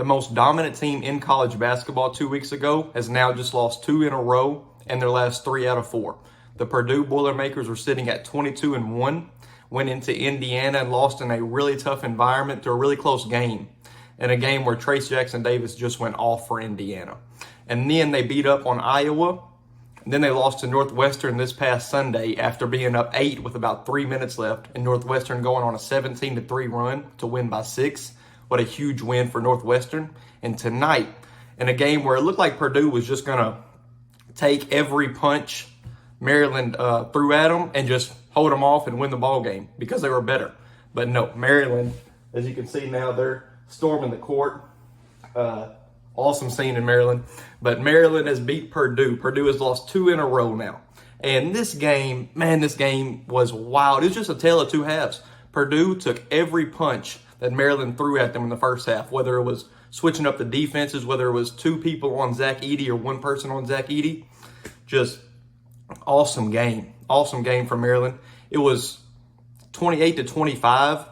The most dominant team in college basketball 2 weeks ago has now just lost 2 in a row in their last 3 out of 4. The Purdue Boilermakers are sitting at 22-1, went into Indiana and lost in a really tough environment to a really close game, in a game where Trace Jackson-Davis just went off for Indiana. And then they beat up on Iowa, and then they lost to Northwestern this past Sunday after being up 8 with about 3 minutes left, and Northwestern going on a 17-3 run to win by 6. What a huge win for Northwestern. And tonight, in a game where it looked like Purdue was just going to take every punch Maryland threw at them and just hold them off and win the ball game because they were better. But no, Maryland, as you can see now, they're storming the court. Awesome scene in Maryland. But Maryland has beat Purdue. Purdue has lost 2 in a row now. And this game, man, this game was wild. It was just a tale of 2 halves. Purdue took every punch that Maryland threw at them in the first half, whether it was switching up the defenses, whether it was 2 people on Zach Edey or 1 person on Zach Edey. Just awesome game. Awesome game for Maryland. It was 28-25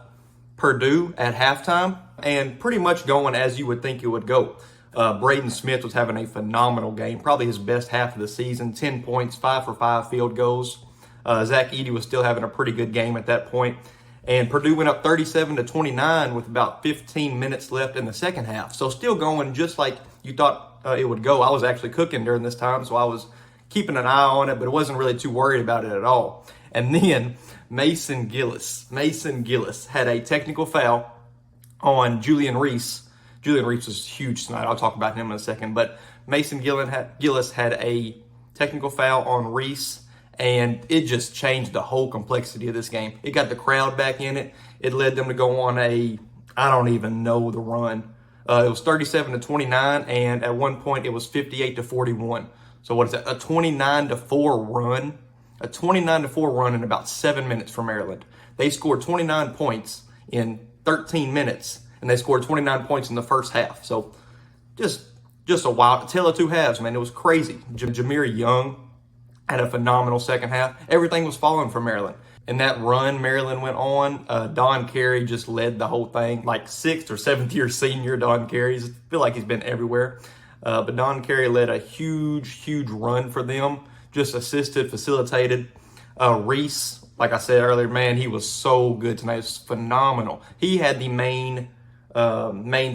Purdue at halftime, and pretty much going as you would think it would go. Braden Smith was having a phenomenal game, probably his best half of the season. 10 points, 5 for 5 field goals. Zach Edey was still having a pretty good game at that point. And Purdue went up 37-29 with about 15 minutes left in the second half. So still going just like you thought it would go. I was actually cooking during this time, so I was keeping an eye on it, but wasn't really too worried about it at all. And then Mason Gillis had a technical foul on Julian Reese. Julian Reese was huge tonight. I'll talk about him in a second. But Mason Gillis had a technical foul on Reese, and it just changed the whole complexity of this game. It got the crowd back in it. It led them to go on I don't even know the run. It was 37-29, and at one point it was 58-41. So what is that? A 29-4 run. A 29-4 run in about 7 minutes for Maryland. They scored 29 points in 13 minutes, and they scored 29 points in the first half. So just a wild tale of 2 halves, man. It was crazy. Jameer Young had a phenomenal second half. Everything was falling for Maryland. In that run Maryland went on, Don Carey just led the whole thing. Like 6th or 7th year senior Don Carey. I feel like he's been everywhere. But Don Carey led a huge run for them. Just assisted, facilitated. Reese, like I said earlier, man, he was so good tonight. It was phenomenal. He had the main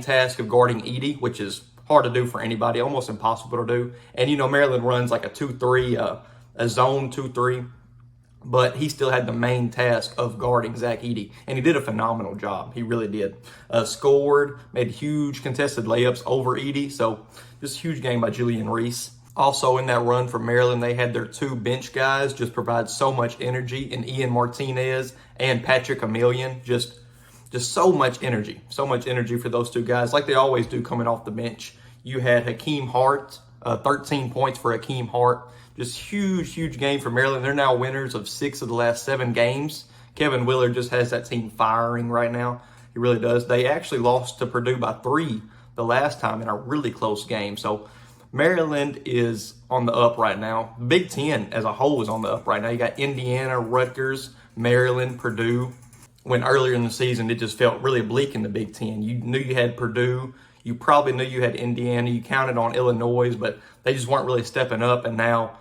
task of guarding Edey, which is hard to do for anybody, almost impossible to do. And, Maryland runs like a 2-3, a zone 2-3. But he still had the main task of guarding Zach Edey. And he did a phenomenal job. He really did. Scored, made huge contested layups over Edey. So just a huge game by Julian Reese. Also in that run for Maryland, they had their 2 bench guys just provide so much energy in Ian Martinez and Patrick Emilian. Just so much energy. So much energy for those 2 guys, like they always do coming off the bench. You had Hakeem Hart, 13 points for Hakeem Hart. Just huge game for Maryland. They're now winners of 6 of the last 7 games. Kevin Willard just has that team firing right now. He really does. They actually lost to Purdue by 3 the last time in a really close game. So Maryland is on the up right now. Big Ten as a whole is on the up right now. You got Indiana, Rutgers, Maryland, Purdue. When earlier in the season, it just felt really bleak in the Big Ten. You knew you had Purdue. You probably knew you had Indiana. You counted on Illinois, but they just weren't really stepping up. And now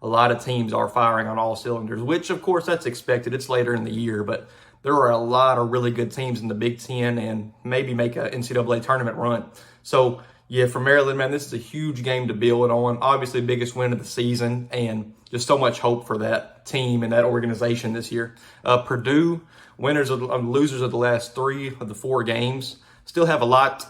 a lot of teams are firing on all cylinders, which, of course, that's expected. It's later in the year, but there are a lot of really good teams in the Big Ten and maybe make an NCAA tournament run. So, yeah, for Maryland, man, this is a huge game to build on. Obviously, biggest win of the season, and just so much hope for that team and that organization this year. Purdue, losers of the last 3 of the 4 games, still have a lot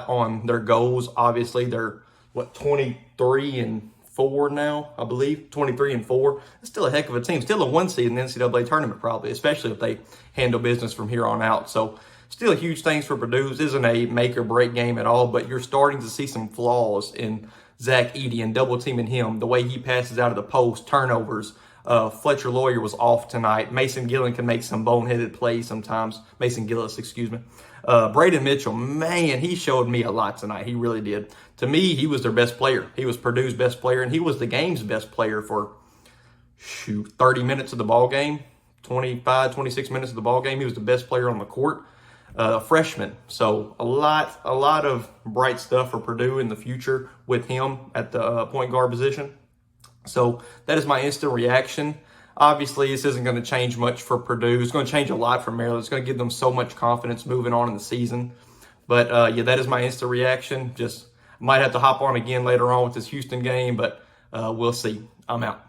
on their goals. Obviously, they're 23-4 now, I believe. 23-4. It's still a heck of a team. Still a 1 seed in the NCAA tournament, probably, especially if they handle business from here on out. So still huge things for Purdue. This isn't a make or break game at all, but you're starting to see some flaws in Zach Edey and double teaming him, the way he passes out of the post, turnovers. Fletcher Lawyer was off tonight. Mason Gillen can make some boneheaded plays sometimes. Mason Gillis, excuse me. Braden Mitchell, man, he showed me a lot tonight. He really did. To me, he was their best player. He was Purdue's best player, and he was the game's best player for, 30 minutes of the ball game, 25, 26 minutes of the ball game. He was the best player on the court. a freshman. So a lot of bright stuff for Purdue in the future with him at the point guard position. So that is my instant reaction. Obviously, this isn't going to change much for Purdue. It's going to change a lot for Maryland. It's going to give them so much confidence moving on in the season. But yeah, that is my instant reaction. Just might have to hop on again later on with this Houston game, but we'll see. I'm out.